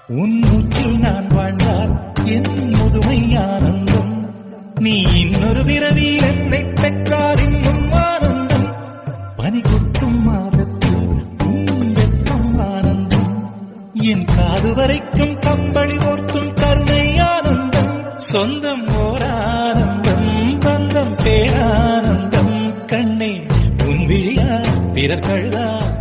உன் மூச்சில் நான் வாழ்ந்தால் என் முதுமை ஆனந்தம். நீ இன்னொரு பிறவியில் என்னை பெற்றால் இன்னும் ஆனந்தம். பனி கொட்டும் மாதத்தில் உன் வெப்பம் ஆனந்தம். என் காது வரைக்கும் கம்பளி போர்த்தும் கருணை ஆனந்தம். சொந்தம் ஓர் ஆனந்தம், பந்தம் பேரானந்தம். கண்ணே உன் விழியா பிறர் கழுதா